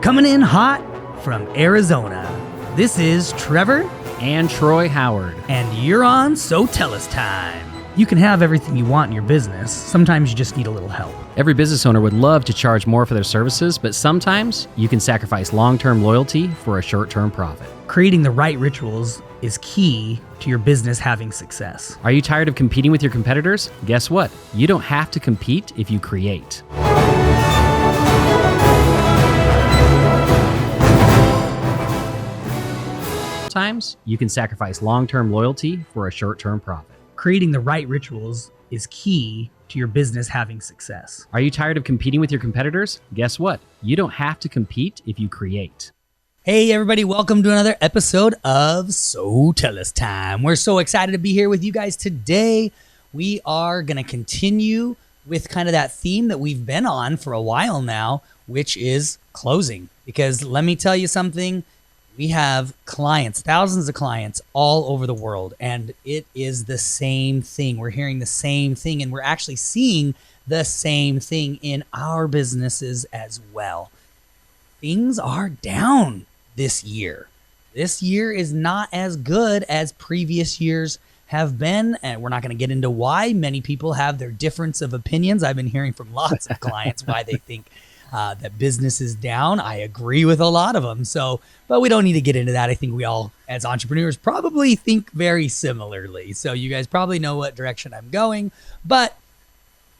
Coming in hot from Arizona, this is Trevor and Troy Howard. And you're on So Tell Us Time. You can have everything you want in your business. Sometimes you just need a little help. Every business owner would love to charge more for their services, but sometimes you can sacrifice long-term loyalty for a short-term profit. Creating the right rituals is key to your business having success. Are you tired of competing with your competitors? Guess what? You don't have to compete if you create. Sometimes you can sacrifice long-term loyalty for a short-term profit. Creating the right rituals is key to your business having success. Are you tired of competing with your competitors? Guess what? You don't have to compete if you create. Hey everybody, welcome to another episode of So Tell Us Time. We're so excited to be here with you guys today. We are going to continue with kind of that theme that we've been on for a while now, which is closing. Because let me tell you something, we have clients, thousands of clients all over the world, and it is the same thing. We're hearing the same thing, and we're actually seeing the same thing in our businesses as well. Things are down this year. This year is not as good as previous years have been, and we're not going to get into why. Many people have their difference of opinions. I've been hearing from lots of clients why they think that business is down. I agree with a lot of them. But we don't need to get into that. I think we all, as entrepreneurs, probably think very similarly. So you guys probably know what direction I'm going, but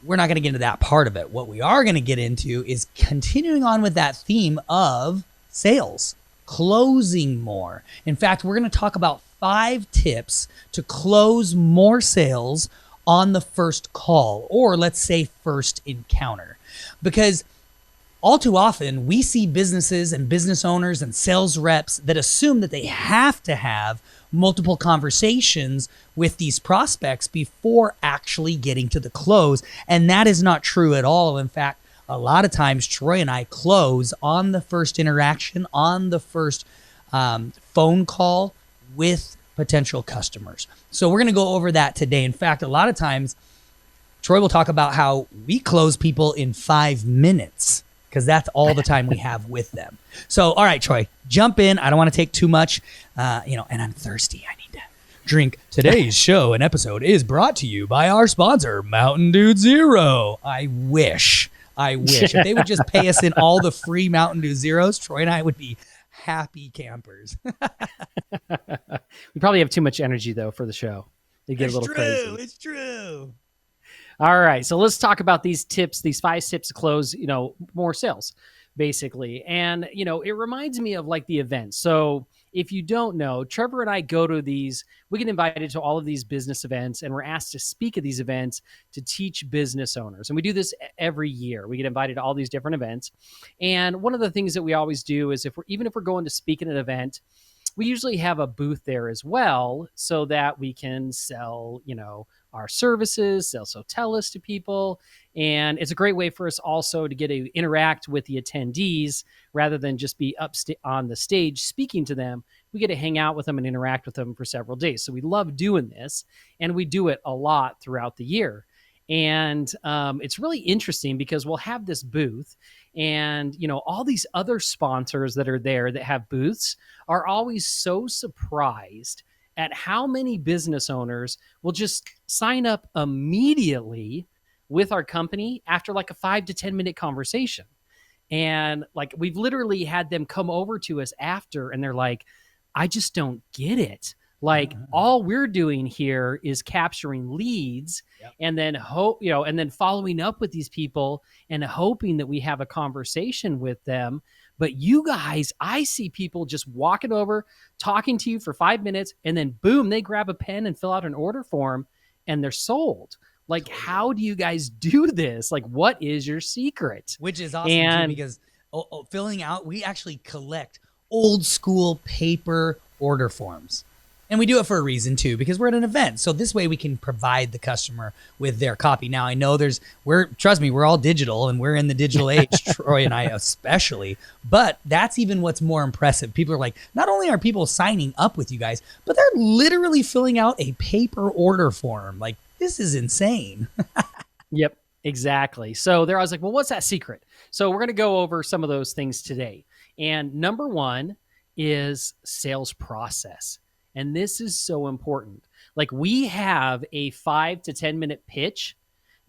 we're not going to get into that part of it. What we are going to get into is continuing on with that theme of sales, closing more. In fact, we're going to talk about 5 tips to close more sales on the first call, or let's say first encounter, because all too often, we see businesses and business owners and sales reps that assume that they have to have multiple conversations with these prospects before actually getting to the close. And that is not true at all. In fact, a lot of times, Troy and I close on the first interaction, on the first phone call with potential customers. So we're going to go over that today. In fact, a lot of times, Troy will talk about how we close people in 5 minutes, because that's all the time we have with them. So, all right, Troy, jump in. I don't want to take too much, and I'm thirsty. I need to drink. Today's show and episode is brought to you by our sponsor, Mountain Dew Zero. I wish. If they would just pay us in all the free Mountain Dew Zeros, Troy and I would be happy campers. We probably have too much energy, though, for the show. They get a little crazy. It's true. All right, so let's talk about these tips, these 5 tips to close, more sales, basically. And, it reminds me of like the events. So if you don't know, Trevor and I go to these, we get invited to all of these business events, and we're asked to speak at these events to teach business owners. And we do this every year. We get invited to all these different events. And one of the things that we always do is even if we're going to speak at an event, we usually have a booth there as well so that we can sell, our services, sell So Tell Us to people. And it's a great way for us also to get to interact with the attendees rather than just be up on the stage speaking to them. We get to hang out with them and interact with them for several days. So we love doing this, and we do it a lot throughout the year. And it's really interesting because we'll have this booth, and all these other sponsors that are there that have booths are always so surprised at how many business owners will just sign up immediately with our company after like a 5 to 10 minute conversation. And like we've literally had them come over to us after, and they're like, I just don't get it. Like all we're doing here is capturing leads, and then and then following up with these people and hoping that we have a conversation with them. But you guys, I see people just walking over, talking to you for 5 minutes, and then boom, they grab a pen and fill out an order form, and they're sold. Like, how do you guys do this? Like, what is your secret? Which is awesome too, because filling out, we actually collect old school paper order forms. And we do it for a reason too, because we're at an event. So this way we can provide the customer with their copy. Now I know trust me, we're all digital and we're in the digital age, Troy and I especially, but that's even what's more impressive. People are like, not only are people signing up with you guys, but they're literally filling out a paper order form. Like, this is insane. Yep. Exactly. So there I was like, well, what's that secret? So we're going to go over some of those things today. And number one is sales process. And this is so important. Like we have a 5 to 10 minute pitch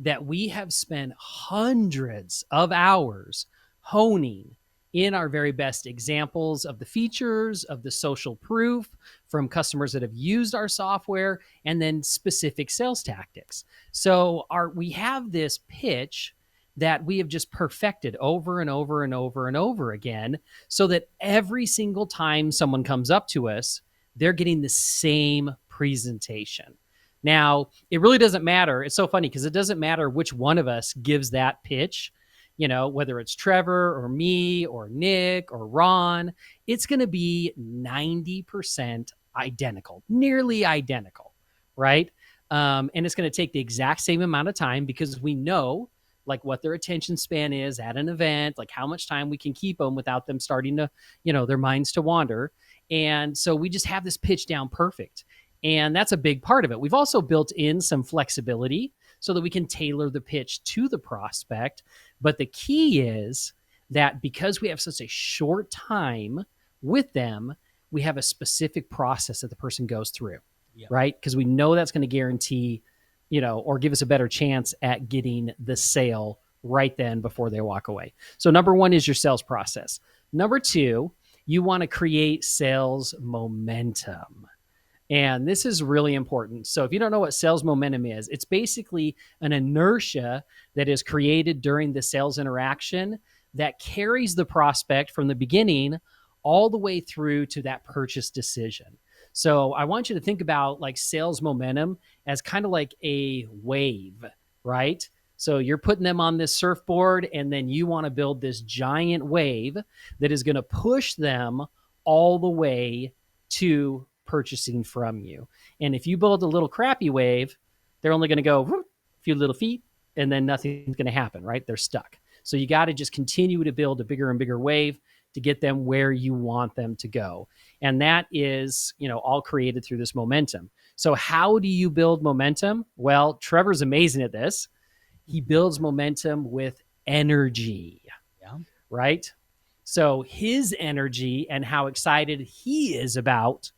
that we have spent hundreds of hours honing in our very best examples of the features, of the social proof from customers that have used our software, and then specific sales tactics. So we have this pitch that we have just perfected over and over and over and over again, so that every single time someone comes up to us, they're getting the same presentation. Now, it really doesn't matter. It's so funny because it doesn't matter which one of us gives that pitch, whether it's Trevor or me or Nick or Ron, it's going to be 90% identical, nearly identical, right? And it's going to take the exact same amount of time because we know like what their attention span is at an event, like how much time we can keep them without them starting to, their minds to wander. And so we just have this pitch down perfect. And that's a big part of it. We've also built in some flexibility so that we can tailor the pitch to the prospect. But the key is that because we have such a short time with them, we have a specific process that the person goes through, right? Because we know that's going to guarantee, or give us a better chance at getting the sale right then before they walk away. So number one is your sales process. Number two, you want to create sales momentum. And this is really important. So if you don't know what sales momentum is, it's basically an inertia that is created during the sales interaction that carries the prospect from the beginning all the way through to that purchase decision. So I want you to think about like sales momentum as kind of like a wave, right? So you're putting them on this surfboard and then you want to build this giant wave that is going to push them all the way to purchasing from you. And if you build a little crappy wave, they're only going to go a few little feet and then nothing's going to happen, right? They're stuck. So you got to just continue to build a bigger and bigger wave to get them where you want them to go. And that is, all created through this momentum. So how do you build momentum? Well, Trevor's amazing at this. He builds momentum with energy, right? So his energy and how excited he is about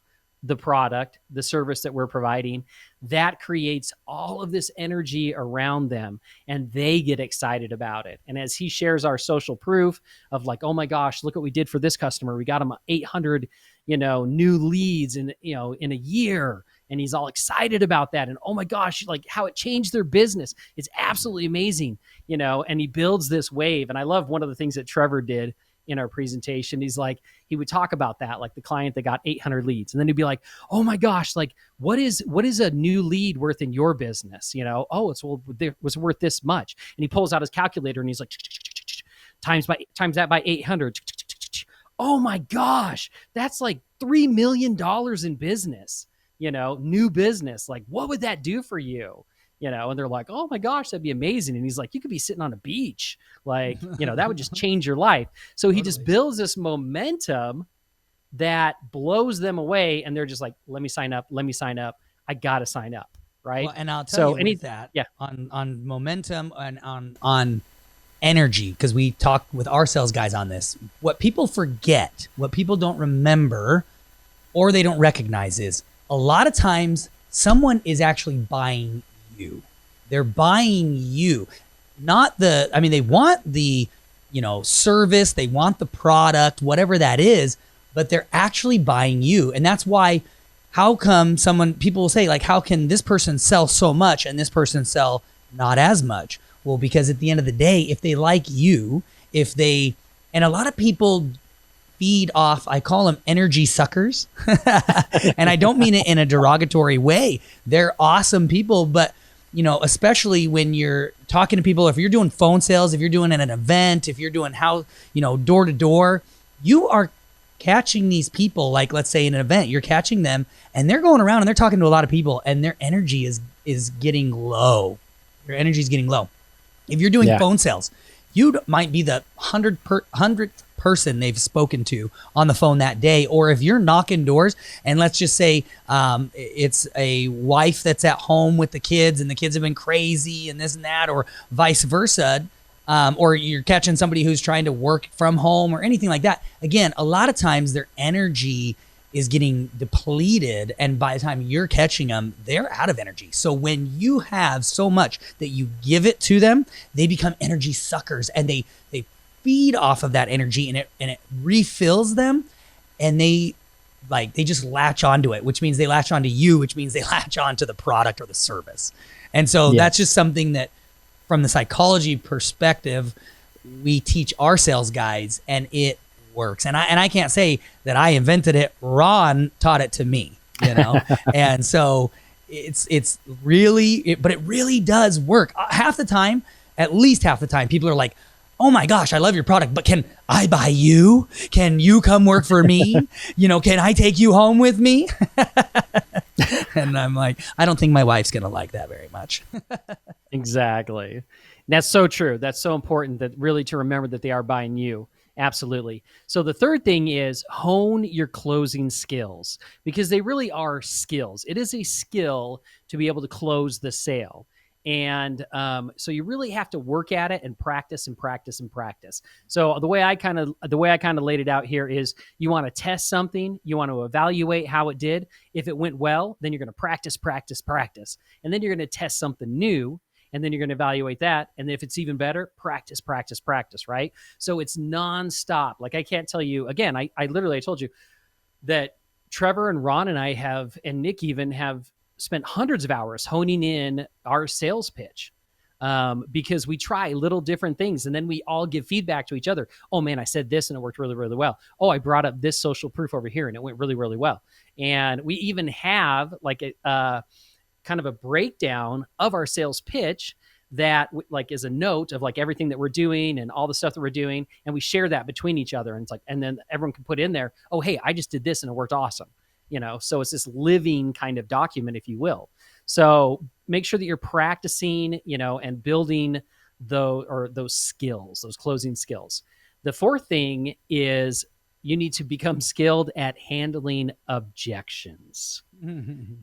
the product, the service that we're providing, that creates all of this energy around them and they get excited about it. And as he shares our social proof of like, oh my gosh, look what we did for this customer. We got him 800, new leads in a year. And he's all excited about that. And oh my gosh, like how it changed their business. It's absolutely amazing, and he builds this wave. And I love one of the things that Trevor did in our presentation. He's like, he would talk about that, like the client that got 800 leads. And then he'd be like, oh my gosh, like what is a new lead worth in your business? It was worth this much. And he pulls out his calculator and he's like, times that by 800. Oh my gosh, that's like $3 million in business, new business. Like, what would that do for you? And they're like, oh my gosh, that'd be amazing. And he's like, you could be sitting on a beach. Like, that would just change your life. So he just builds this momentum that blows them away. And they're just like, let me sign up. I got to sign up. Right. Well, and I'll tell you that on momentum and on energy, because we talk with our sales guys on this, what people forget, what people don't remember, or they don't recognize is a lot of times someone is actually buying you. They're buying you, they want the, service, they want the product, whatever that is, but they're actually buying you. And that's why, how come people will say like, how can this person sell so much and this person sell not as much? Well, because at the end of the day, if they like you, and a lot of people feed off, I call them energy suckers. And I don't mean it in a derogatory way. They're awesome people, but especially when you're talking to people, if you're doing phone sales, if you're doing an event, if you're doing door to door, you are catching these people, like let's say in an event, you're catching them and they're going around and they're talking to a lot of people and their energy is getting low. Your energy is getting low. If you're doing phone sales, you might be the 100th person they've spoken to on the phone that day. Or if you're knocking doors and let's just say it's a wife that's at home with the kids and the kids have been crazy and this and that, or vice versa, or you're catching somebody who's trying to work from home or anything like that. Again, a lot of times their energy is getting depleted, and by the time you're catching them, they're out of energy. So when you have so much that you give it to them, they become energy suckers, and they feed off of that energy, and it refills them, and they just latch onto it, which means they latch onto you, which means they latch onto the product or the service. And so that's just something that from the psychology perspective, we teach our sales guys, and it works. And I can't say that I invented it. Ron taught it to me, and so it's really, but it really does work. Half the time, at least half the time, people are like, oh my gosh, I love your product, but can I buy you? Can you come work for me? Can I take you home with me? And I'm like, I don't think my wife's going to like that very much. Exactly. That's so true. That's so important, that really to remember that they are buying you. Absolutely. So the third thing is hone your closing skills, because they really are skills. It is a skill to be able to close the sale. And so you really have to work at it and practice and practice and practice. So the way I kind of laid it out here is, you want to test something, you want to evaluate how it did. If it went well, then you're going to practice, and then you're going to test something new. And then you're going to evaluate that. And if it's even better, practice, right? So it's nonstop. Like, I can't tell you, again, I told you that Trevor and Ron and I have, and Nick even, have spent hundreds of hours honing in our sales pitch, because we try little different things. And then we all give feedback to each other. Oh man, I said this and it worked really, really well. Oh, I brought up this social proof over here and it went really, really well. And we even have like a kind of a breakdown of our sales pitch that is a note of everything that we're doing and all the stuff that we're doing. And we share that between each other. And it's and then everyone can put in there, oh, hey, I just did this and it worked awesome. So it's this living kind of document, if you will. So make sure that you're practicing, and building those skills, those closing skills. The fourth thing is, you need to become skilled at handling objections.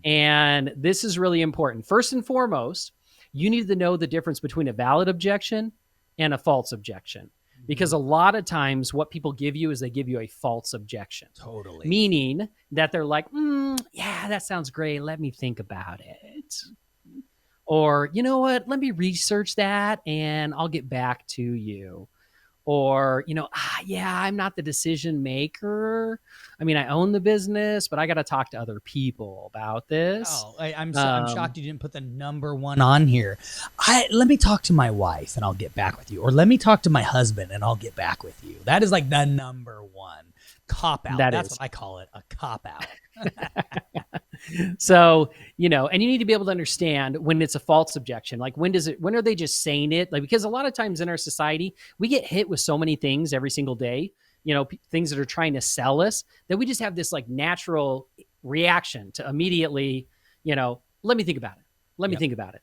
And this is really important. First and foremost, you need to know the difference between a valid objection and a false objection. Because a lot of times what people give you is they give you a false objection. Totally. Meaning that they're like, yeah, that sounds great. Let me think about it. Or, you know what? Let me research that and I'll get back to you. Or, yeah, I'm not the decision maker. I mean, I own the business, but I got to talk to other people about this. Oh, I'm shocked you didn't put the number one on here. Let me talk to my wife and I'll get back with you. Or let me talk to my husband and I'll get back with you. That is like the number one cop out. That's what I call it, a cop out. So, and you need to be able to understand when it's a false objection. Like, when are they just saying it? Because a lot of times in our society, we get hit with so many things every single day, things that are trying to sell us, that we just have this natural reaction to immediately, let me think about it. Let me think about it.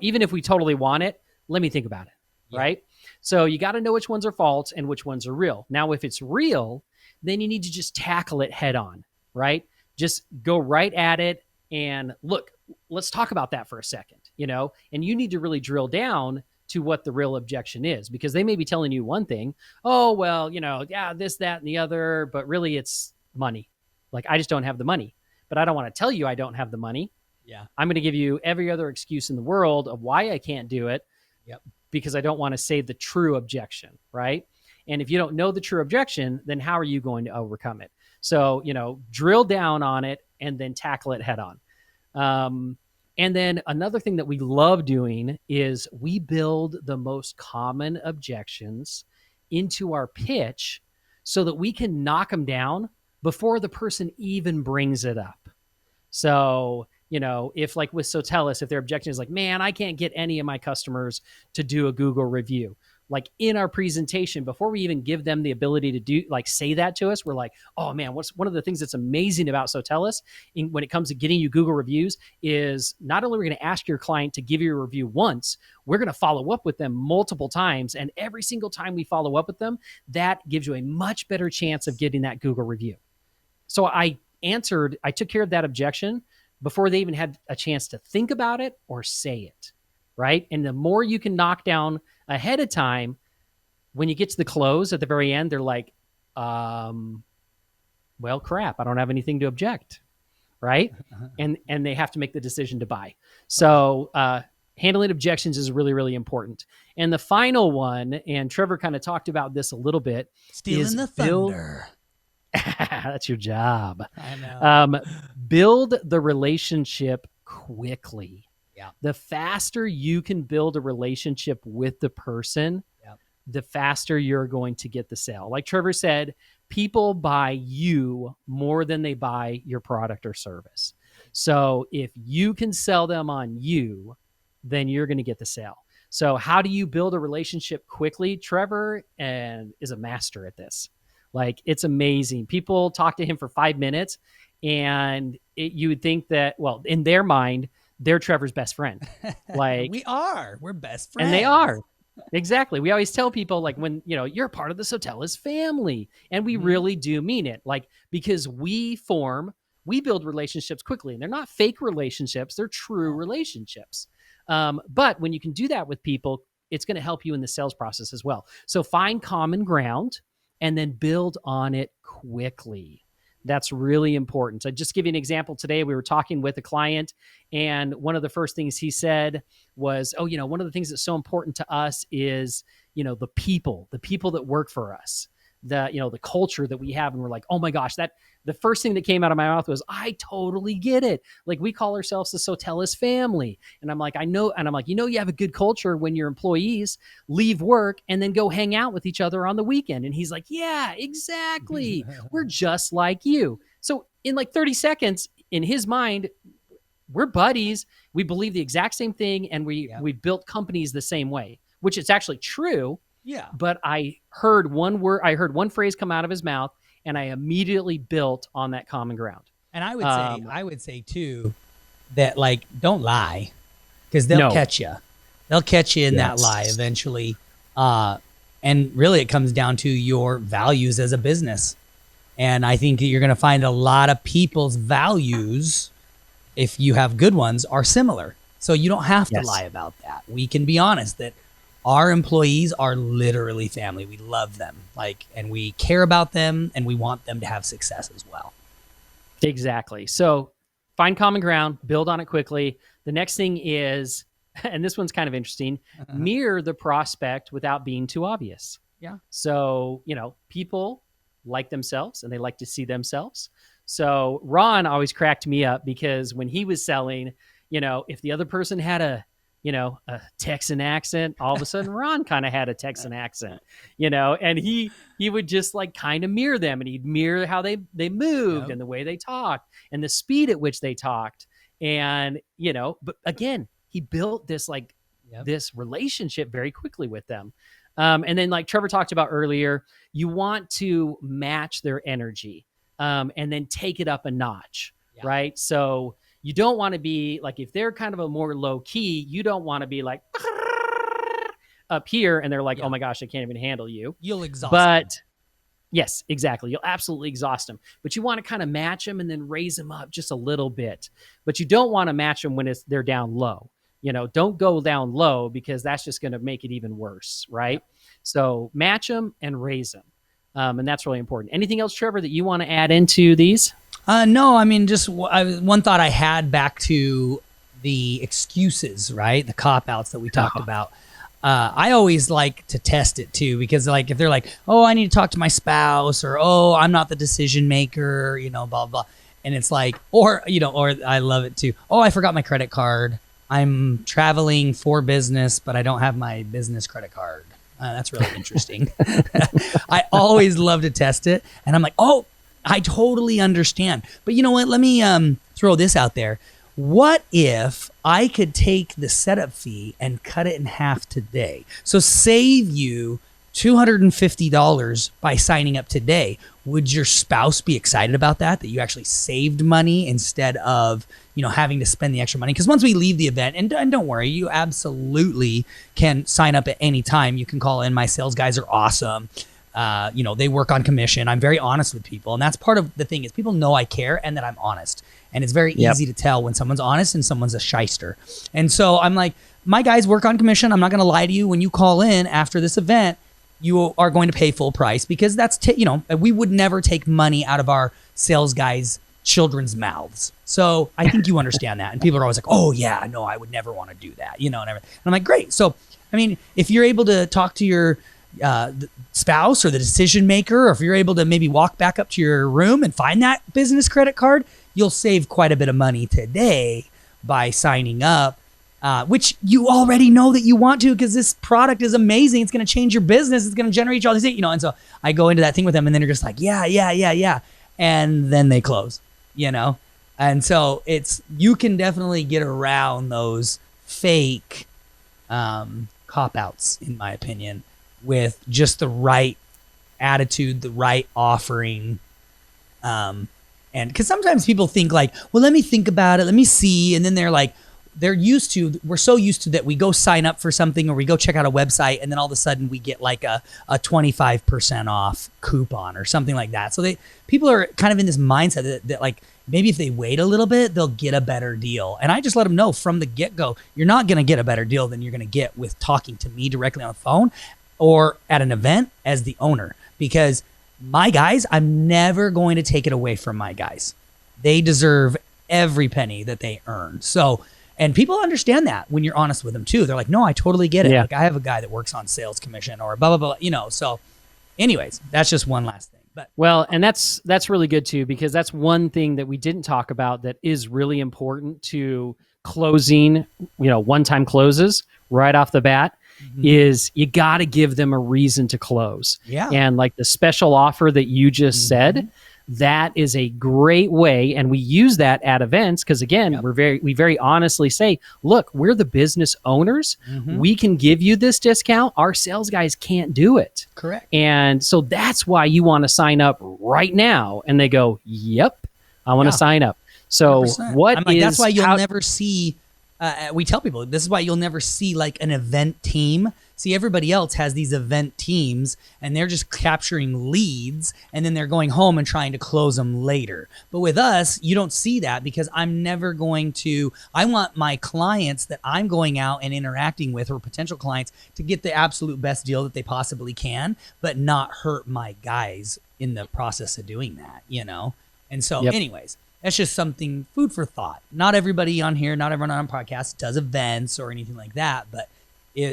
Even if we totally want it, let me think about it. Yeah. Right. So you got to know which ones are false and which ones are real. Now, if it's real, then you need to just tackle it head on. Right. Just go right at it and look, let's talk about that for a second, and you need to really drill down to what the real objection is, because they may be telling you one thing. Oh, well, yeah, this, that, and the other, but really it's money. I just don't have the money, but I don't want to tell you I don't have the money. Yeah. I'm going to give you every other excuse in the world of why I can't do it. Yep. Because I don't want to say the true objection. Right. And if you don't know the true objection, then how are you going to overcome it? So, drill down on it and then tackle it head on. And then another thing that we love doing is we build the most common objections into our pitch so that we can knock them down before the person even brings it up. So, if with Sotellus, if their objection is man, I can't get any of my customers to do a Google review. like in our presentation, before we even give them the ability to do like say that to us, we're like, oh man, what's one of the things that's amazing about Sotellus when it comes to getting you Google reviews is not only are we going to ask your client to give you a review once, we're going to follow up with them multiple times. And every single time we follow up with them, that gives you a much better chance of getting that Google review. So I took care of that objection before they even had a chance to think about it or say it, right? And the more you can knock down ahead of time, when you get to the close at the very end, they're like, well, crap, I don't have anything to object, right? And they have to make the decision to buy. So handling objections is really, really important. And the final one, and Trevor kind of talked about this a little bit, stealing the thunder. That's your job. I know. Build the relationship quickly. Yeah. The faster you can build a relationship with the person, the faster you're going to get the sale. Like Trevor said, people buy you more than they buy your product or service. So if you can sell them on you, then you're going to get the sale. So how do you build a relationship quickly? Trevor is a master at this. Like, it's amazing. People talk to him for 5 minutes, and you would think that, well, in their mind, they're Trevor's best friend. Like we're best friends. And they are. Exactly. We always tell people, like, when, you're part of the Sotellus family, and we really do mean it. Like, because we build relationships quickly, and they're not fake relationships. They're true relationships. But when you can do that with people, it's going to help you in the sales process as well. So find common ground and then build on it quickly. That's really important. So just give you an example. Today, we were talking with a client, and one of the first things he said was, one of the things that's so important to us is, the people that work for us, the culture that we have. And we're like, oh my gosh, the first thing that came out of my mouth was, I totally get it. Like, we call ourselves the Sotellus family. And I'm like, I know. And I'm like, you have a good culture when your employees leave work and then go hang out with each other on the weekend. And he's like, yeah, exactly. We're just like you. So in like 30 seconds, in his mind, we're buddies. We believe the exact same thing. And we built companies the same way, which is actually true. Yeah. But I heard one phrase come out of his mouth, and I immediately built on that common ground. And I would say too, that, like, don't lie, because they'll catch you. They'll catch you in that lie eventually. And really it comes down to your values as a business. And I think you're going to find a lot of people's values, if you have good ones, are similar. So you don't have to lie about that. We can be honest that our employees are literally family. We love them, and we care about them, and we want them to have success as well. Exactly. So find common ground, build on it quickly. The next thing is, and this one's kind of interesting, mirror the prospect without being too obvious. Yeah. So, people like themselves, and they like to see themselves. So Ron always cracked me up, because when he was selling, if the other person had a Texan accent, all of a sudden Ron kind of had a Texan accent, and he would just like kind of mirror them, and he'd mirror how they moved and the way they talked and the speed at which they talked. And, but again, he built this this relationship very quickly with them. And then, like Trevor talked about earlier, you want to match their energy, and then take it up a notch, right? So you don't want to be like, if they're kind of a more low key, you don't want to be like up here and they're like, oh my gosh, I can't even handle you. You'll exhaust them. Yes, exactly. You'll absolutely exhaust them. But you want to kind of match them and then raise them up just a little bit. But you don't want to match them when they're down low. Don't go down low, because that's just going to make it even worse, right? So match them and raise them. And that's really important. Anything else, Trevor, that you want to add into these? No, I mean, just one thought I had back to the excuses, right? The cop-outs that we talked about. I always like to test it too, because like, if they're like, oh, I need to talk to my spouse, or, oh, I'm not the decision maker, blah, blah. And it's like, or I love it too. Oh, I forgot my credit card. I'm traveling for business, but I don't have my business credit card. That's really interesting. I always love to test it. And I'm like, oh, I totally understand. But you know what? Let me throw this out there. what if I could take the setup fee and cut it in half today? So save you $250 by signing up today. Would your spouse be excited about that you actually saved money instead of, having to spend the extra money? Because once we leave the event, and don't worry, you absolutely can sign up at any time. You can call in. My sales guys are awesome. They work on commission. I'm very honest with people. And that's part of the thing is people know I care and that I'm honest. And it's very easy to tell when someone's honest and someone's a shyster. And so I'm like, my guys work on commission. I'm not going to lie to you. When you call in after this event, you are going to pay full price because that's, we would never take money out of our sales guys' children's mouths. So I think you understand that. And people are always like, oh yeah, no, I would never want to do that, and everything. And I'm like, great. So, if you're able to talk to your spouse or the decision maker, or if you're able to maybe walk back up to your room and find that business credit card, you'll save quite a bit of money today by signing up, which you already know that you want to because this product is amazing. It's going to change your business. It's going to generate you all these things, And so I go into that thing with them and then they're just like, yeah. And then they close, And so you can definitely get around those fake cop-outs, in my opinion, with just the right attitude, the right offering. And because sometimes people think like, well, let me think about it. Let me see. And then we're so used to that we go sign up for something or we go check out a website and then all of a sudden we get like a 25% off coupon or something like that. So people are kind of in this mindset that like, maybe if they wait a little bit, they'll get a better deal. And I just let them know from the get-go, you're not going to get a better deal than you're going to get with talking to me directly on the phone or at an event as the owner. Because my guys, I'm never going to take it away from my guys. They deserve every penny that they earn. So, and people understand that when you're honest with them too. They're like, no, I totally get it. Yeah. Like I have a guy that works on sales commission or blah, blah, blah, So anyways, that's just one last thing. But well, and that's really good too, because that's one thing that we didn't talk about that is really important to closing, one-time closes right off the bat. Is you got to give them a reason to close. Yeah. And like the special offer that you just said, that is a great way. And we use that at events because again, we very honestly say, look, we're the business owners. We can give you this discount. Our sales guys can't do it. Correct. And so that's why you want to sign up right now. And they go, yep, I want to sign up. So 100%. That's why you'll never see, we tell people, this is why you'll never see like an event team. See, everybody else has these event teams and they're just capturing leads and then they're going home and trying to close them later. But with us, you don't see that because I want my clients that I'm going out and interacting with or potential clients to get the absolute best deal that they possibly can, but not hurt my guys in the process of doing that, And so anyways, that's just something, food for thought. Not everybody on here, not everyone on podcast does events or anything like that, but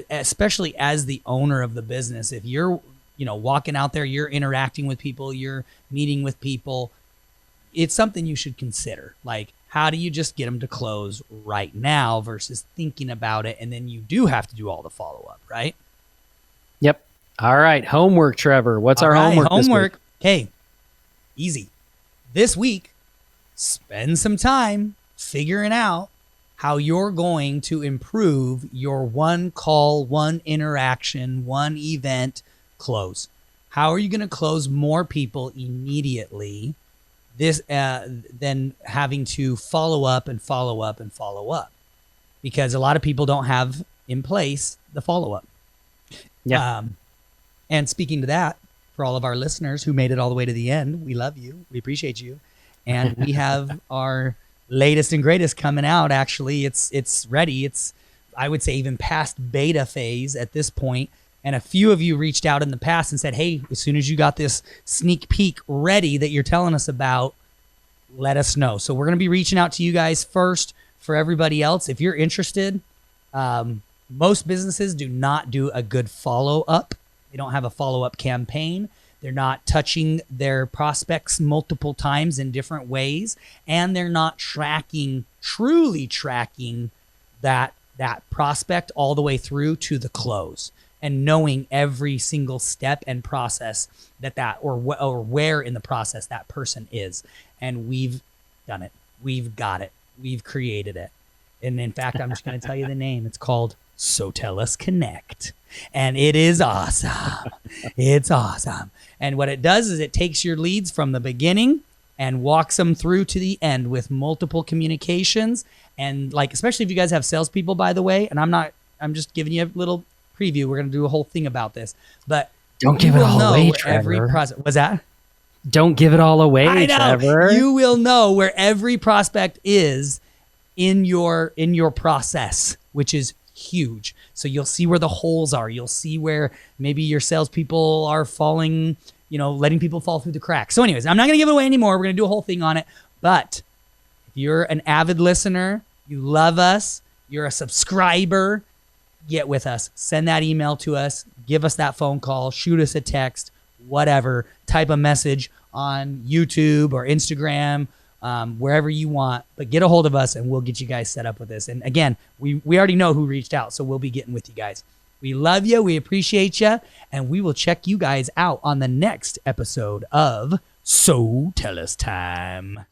especially as the owner of the business, if you're, walking out there, you're interacting with people, you're meeting with people, it's something you should consider. Like, how do you just get them to close right now versus thinking about it? And then you do have to do all the follow-up, right? Yep. All right. Homework, Trevor. What's our homework? Homework. Hey, easy. This week, spend some time figuring out how you're going to improve your one call, one interaction, one event close. How are you going to close more people immediately than having to follow up and follow up and follow up? Because a lot of people don't have in place the follow-up. Yeah. And speaking to that, for all of our listeners who made it all the way to the end, we love you. We appreciate you. And we have our latest and greatest coming out. Actually, it's ready. It's, I would say, even past beta phase at this point. And a few of you reached out in the past and said, hey, as soon as you got this sneak peek ready that you're telling us about, let us know. So we're going to be reaching out to you guys first. For everybody else, if you're interested, most businesses do not do a good follow-up. They don't have a follow-up campaign. They're not touching their prospects multiple times in different ways, and they're not truly tracking that prospect all the way through to the close and knowing every single step and process or where in the process that person is. And we've done it. We've got it. we've created it. And in fact, I'm just going to tell you the name. It's called So Tell Us Connect. And it is awesome. It's awesome. And what it does is it takes your leads from the beginning and walks them through to the end with multiple communications. And like, especially if you guys have salespeople, by the way, and I'm just giving you a little preview. We're going to do a whole thing about this, but don't give it all away, Trevor. What's that? Don't give it all away, I know. Trevor. You will know where every prospect is in your process, which is huge. So you'll see where the holes are. You'll see where maybe your salespeople are falling, letting people fall through the cracks. So anyways, I'm not going to give it away anymore. We're going to do a whole thing on it. But if you're an avid listener, you love us, you're a subscriber, get with us. Send that email to us. Give us that phone call. Shoot us a text, whatever. Type a message on YouTube or Instagram, wherever you want. But get a hold of us and we'll get you guys set up with this. And again, we already know who reached out, so we'll be getting with you guys. We love you. We appreciate you. And we will check you guys out on the next episode of So Tell Us Time.